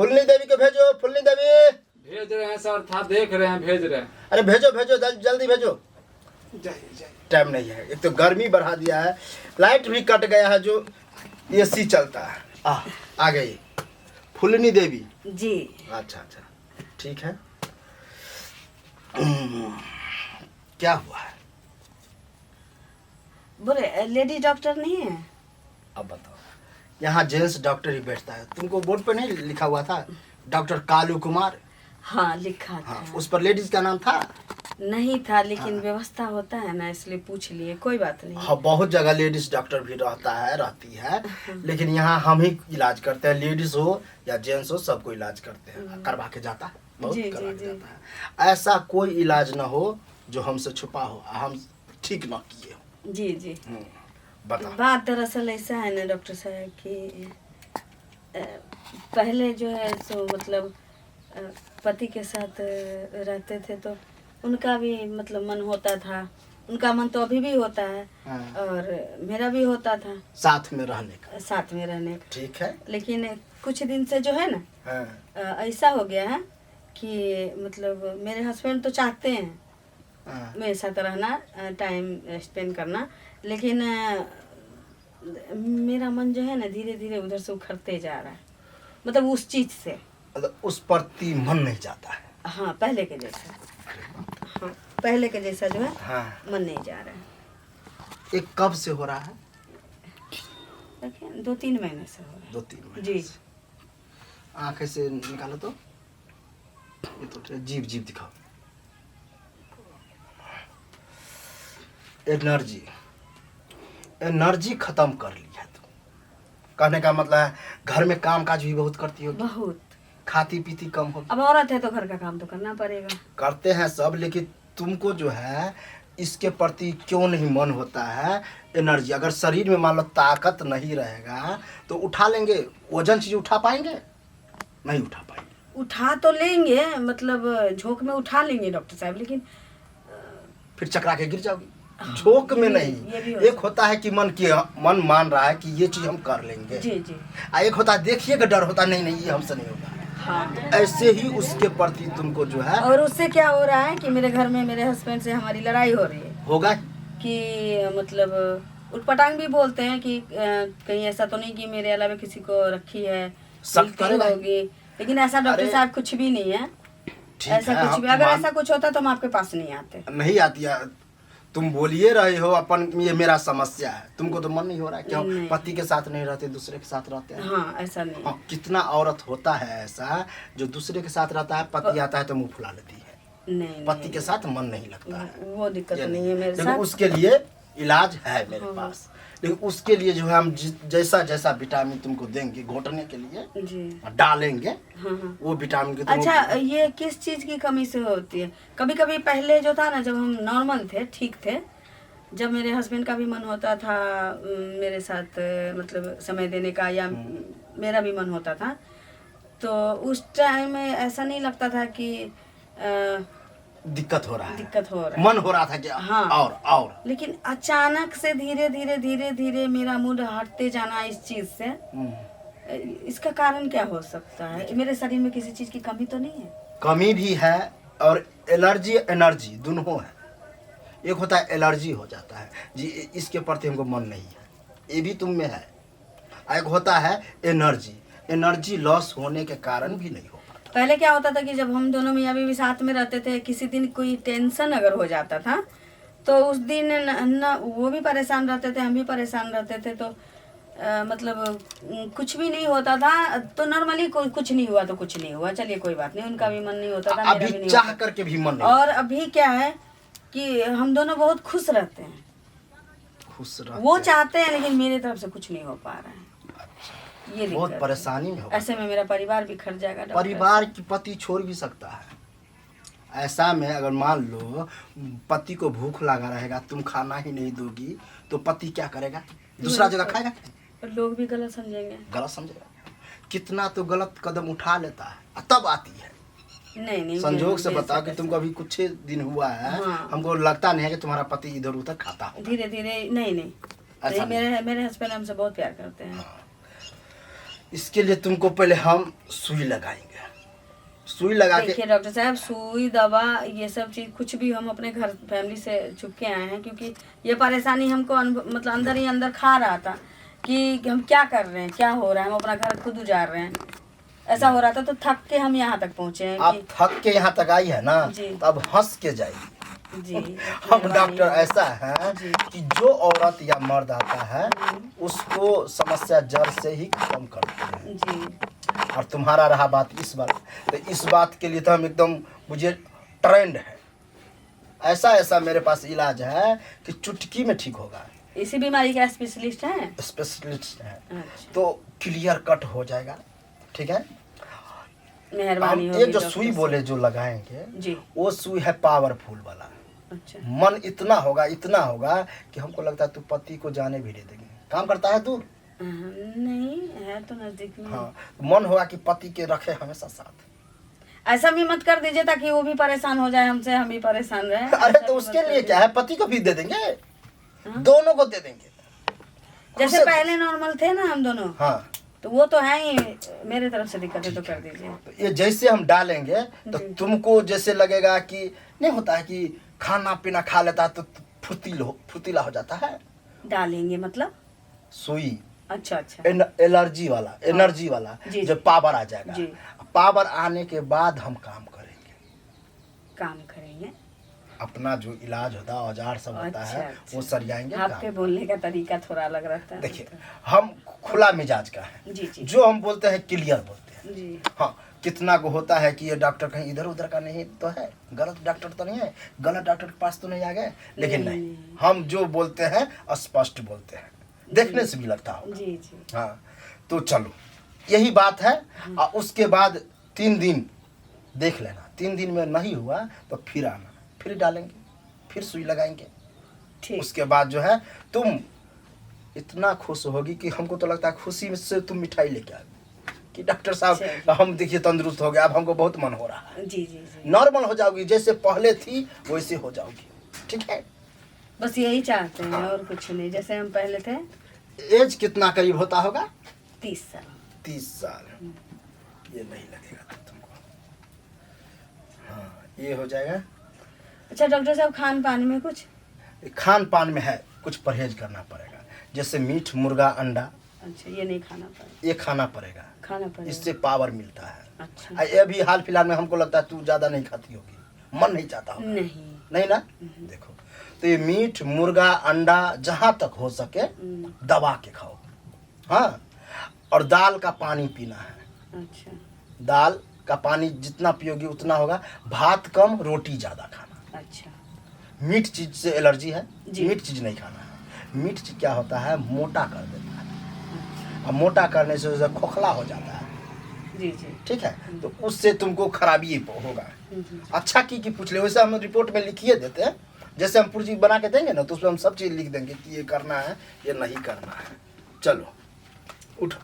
फुलनी देवी को भेजो, फुलनी देवी। भेज रहे हैं सर, था देख रहे हैं, भेज रहे हैं। अरे भेजो भेजो, जल्दी भेजो। टाइम नहीं है, एक तो गर्मी बढ़ा दिया है, लाइट भी कट गया है, जो एसी चलता है। आ गई फुलनी देवी जी। अच्छा अच्छा ठीक है। क्या हुआ है? बोले लेडी डॉक्टर नहीं है? अब बताओ, यहाँ जेंट्स डॉक्टर ही बैठता है। तुमको बोर्ड पे नहीं लिखा हुआ था डॉक्टर कालू कुमार? हाँ लिखा था। हाँ, उस पर लेडीज का नाम था? नहीं था, लेकिन व्यवस्था होता है ना, इसलिए पूछ लिए। कोई बात नहीं। हाँ, बहुत जगह लेडीज डॉक्टर भी रहती है, लेकिन यहाँ हम ही इलाज करते हैं। लेडीज हो या जेंट्स हो, सबको इलाज करते हैं, करवा के जाता है, बहुत करवा के जाता है। ऐसा कोई इलाज ना हो जो हमसे छुपा हो, हम ठीक ना किए हो। जी जी। बताओ। बात दरअसल ऐसा है ना डॉक्टर साहब कि पहले जो है सो मतलब पति के साथ रहते थे, तो उनका भी मतलब मन होता था। उनका मन तो अभी भी होता है। और मेरा भी होता था साथ में रहने का। साथ में रहने का। ठीक है। लेकिन कुछ दिन से जो है ना ऐसा हो गया है कि मतलब मेरे हस्बैंड तो चाहते हैं मेरे साथ रहना, टाइम स्पेंड करना, लेकिन मेरा मन जो है ना धीरे धीरे उधर से उखड़ते जा रहा है, मतलब उस चीज से। मतलब उस प्रति मन नहीं जाता है। हाँ पहले के जैसा। हाँ पहले के जैसा जो है मन नहीं जा रहा है। ये कब से हो रहा है? देखिए 2-3 महीने से हो रहा है। 2-3 महीने जी। से। आंखें से निकालो तो, ये तो जीभ दिखाओ। एनर्जी खत्म कर ली है तुम। कहने का मतलब है घर में काम काज भी बहुत करती हो, बहुत खाती पीती कम हो। अब औरत है तो घर का काम तो करना पड़ेगा। करते हैं सब, लेकिन तुमको जो है इसके प्रति क्यों नहीं मन होता है? एनर्जी, अगर शरीर में मान लो ताकत नहीं रहेगा तो उठा लेंगे, वजन चीज उठा पाएंगे? नहीं उठा पाएंगे। उठा तो लेंगे, मतलब झोंक में उठा लेंगे डॉक्टर साहब, लेकिन फिर चकरा के गिर जाओगी। झोंक में नहीं, एक होता है कि मन मान रहा है कि ये चीज हम कर लेंगे। जी जी। एक होता है देखिएगा डर होता है, नहीं ये हमसे नहीं होगा। हाँ। ऐसे ही उसके प्रति तुमको जो है। और उससे क्या हो रहा है कि मेरे घर में मेरे हस्बैंड से हमारी लड़ाई हो रही है। होगा कि मतलब उटपटांग भी बोलते हैं कि कहीं ऐसा तो नहीं कि मेरे अलावा किसी को रखी है, शक करेगा होगी, लेकिन ऐसा डॉक्टर साहब कुछ भी नहीं है। ऐसा कुछ भी, अगर ऐसा कुछ होता तो हम आपके पास नहीं आते। नहीं आती है। तुम बोलिए रहे हो अपन, ये मेरा समस्या है, तुमको तो मन नहीं हो रहा है कि हम पति के साथ नहीं रहते, दूसरे के साथ रहते हैं। हाँ ऐसा नहीं। हाँ, कितना औरत होता है ऐसा जो दूसरे के साथ रहता है, पति आता है तो मुंह फुला लेती है। नहीं, पति के साथ मन नहीं लगता है, वो दिक्कत नहीं है मेरे साथ। उसके लिए इलाज है मेरे पास, लेकिन उसके लिए जो है हम जैसा जैसा विटामिन तुमको देंगे घोटने के लिए जी डालेंगे। वो विटामिन के अच्छा, ये किस चीज की कमी से होती है? कभी कभी पहले जो था ना, जब हम नॉर्मल थे, ठीक थे, जब मेरे हस्बैंड का भी मन होता था मेरे साथ मतलब समय देने का, या मेरा भी मन होता था, तो उस टाइम में ऐसा नहीं लगता था कि दिक्कत हो रहा है, दिक्कत हो रहा है, मन हो रहा था क्या? हाँ। और लेकिन अचानक से धीरे धीरे मेरा मूड हटते जाना इस चीज से, इसका कारण क्या हो सकता है? मेरे शरीर में किसी चीज की कमी तो नहीं है? कमी भी है और एनर्जी दोनों है। एक होता है एलर्जी हो जाता है जी, इसके प्रति हमको मन नहीं है, ये भी तुम में है। एक होता है एनर्जी लॉस होने के कारण भी नहीं हो पाता। पहले क्या होता था कि जब हम दोनों मियाँ बीवी साथ में रहते थे, किसी दिन कोई टेंशन अगर हो जाता था तो उस दिन न वो भी परेशान रहते थे, हम भी परेशान रहते थे, तो मतलब कुछ भी नहीं होता था, तो नॉर्मली कुछ नहीं हुआ तो कुछ नहीं हुआ, चलिए कोई बात नहीं, उनका भी मन नहीं होता था, मेरा भी नहीं चाह करके भी मन नहीं। और अभी क्या है कि हम दोनों बहुत खुश रहते हैं, वो चाहते हैं, लेकिन मेरे तरफ से कुछ नहीं हो पा रहा है। ये बहुत परेशानी में, ऐसे में मेरा परिवार बिखर जाएगा। परिवार की पति छोड़ भी सकता है। ऐसा में अगर मान लो पति को भूख लगा रहेगा, तुम खाना ही नहीं दोगी, तो पति क्या करेगा? दूसरा जगह खाएगा। लोग भी गलत समझेंगे। गलत समझेगा, कितना तो गलत कदम उठा लेता है, तब आती है। नहीं संजोग से बताओ कि तुमको अभी कुछ दिन हुआ है, हमको लगता नहीं है कि तुम्हारा पति इधर उधर खाता हो। धीरे धीरे नहीं, मेरे हस्बैंड हमसे बहुत प्यार करते हैं। इसके लिए तुमको पहले हम सुई लगाएंगे। सुई लगा के देखिए डॉक्टर साहब, सुई दवा ये सब चीज कुछ भी हम अपने घर फैमिली से छुप के आए हैं, क्योंकि ये परेशानी हमको मतलब अंदर ही अंदर खा रहा था कि हम क्या कर रहे हैं, क्या हो रहा है, हम अपना घर खुद उजाड़ रहे हैं, ऐसा हो रहा था। तो थक के हम यहाँ तक पहुँचे हैं आप थक के यहाँ तक आई है ना, तो अब हंस के जाइए। जी हम डॉक्टर ऐसा है कि जो औरत या मर्द आता है उसको समस्या जड़ से ही खत्म करते हैं जी। और तुम्हारा रहा बात इस बात, तो इस बात के लिए तो हम एकदम मुझे ट्रेंड है। ऐसा ऐसा मेरे पास इलाज है कि चुटकी में ठीक होगा। इसी बीमारी का स्पेशलिस्ट है? स्पेशलिस्ट है। अच्छा। तो क्लियर कट हो जाएगा, ठीक है। मेहरबानी हम होगी ये जो डॉक्टर सुई साहब। बोले जो लगाएंगे जी। वो सुई है पावरफुल वाला। अच्छा। मन इतना होगा कि हमको लगता है तू पति को जाने भी दे देंगे। काम करता है तू? नहीं है तो नजदीक में। हाँ, मन होगा कि पति के रखे हमेशा साथ। ऐसा भी मत कर दीजिए ताकि वो भी परेशान हो जाए हमसे, हम भी परेशान रहे। अरे तो उसके लिए क्या है, पति को भी दे देंगे, दोनों को दे देंगे। जैसे उससे- पहले नॉर्मल थे ना हम दोनों, हाँ, तो वो तो है ही। मेरे तरफ से दिक्कत है तो कर दीजिए। तो ये जैसे हम डालेंगे तो तुमको जैसे लगेगा कि नहीं होता है कि खाना पीना खा लेता है तो फुर्तीला हो जाता है। डालेंगे मतलब? सुई अच्छा अच्छा। एनर्जी वाला जी, जो जी। पावर आ जाएगा। जी। पावर आने के बाद हम काम करेंगे। काम करेंगे? अपना जो इलाज होता है, औजार सब होता अच्छा, है, अच्छा। वो सरियाएंगे। आपके बोलने का तरीका थोड़ा अलग रहता है। देखिए, हम खुला मिजाज का है। जी जी जो हम बोलते हैं क्लियर बोलते हैं। जी। हाँ, कितना को होता है कि ये डॉक्टर कहीं इधर उधर का नहीं तो है, गलत डॉक्टर तो नहीं है, गलत डॉक्टर के पास तो नहीं आ गए, लेकिन नहीं, हम जो बोलते हैं स्पष्ट बोलते हैं, देखने से भी लगता होगा। जी जी। हाँ, तो चलो यही बात है। और उसके बाद 3 दिन देख लेना, 3 दिन में नहीं हुआ तो फिर आना, फिर डालेंगे, फिर सुई लगाएंगे। ठीक। उसके बाद जो है तुम इतना खुश होगी कि हमको तो लगता है खुशी से तुम मिठाई लेके आ गई कि डॉक्टर साहब चलिए। हम देखिए तंदुरुस्त हो गए, अब हमको बहुत मन हो रहा है। जी जी जी। नॉर्मल हो जाओगी, जैसे पहले थी वैसे हो जाओगी, ठीक है। बस यही चाहते हैं और कुछ नहीं, जैसे हम पहले थे। एज कितना करीब होता होगा? 30 साल। 30 साल। ये नहीं लगेगा तुमको। हाँ, ये हो जाएगा। अच्छा डॉक्टर साहब, खान पान में कुछ? खान पान में है कुछ परहेज करना पड़ेगा, जैसे मीट, मुर्गा, अंडा, अच्छा, ये नहीं खाना पड़ेगा? ये खाना पड़ेगा। खाना पड़ेगा। इससे पावर मिलता है। अच्छा। ये भी हाल फिलहाल में हमको लगता है तू ज्यादा नहीं खाती होगी, मन नहीं चाहता होगा। नहीं। नहीं ना? देखो, तो ये मीट, मुर्गा, अंडा जहाँ तक हो सके दबा के खाओ। हाँ, और दाल का पानी पीना है। अच्छा दाल का पानी जितना पियोगी उतना होगा। भात कम, रोटी ज्यादा खाना। अच्छा। मीठ चीज से एलर्जी है, जी। मीठ चीज नहीं खाना है। मीठ चीज क्या होता है, मोटा कर देता है, और मोटा करने से उसे खोखला हो जाता है। जी जी। ठीक है, तो उससे तुमको खराबी होगा। अच्छा की पूछ ले, वैसे हम रिपोर्ट में लिखिए देते हैं, जैसे हम पुर्जी बना के देंगे ना तो उसमें हम सब चीज लिख देंगे कि ये करना है, ये नहीं करना है। चलो उठो।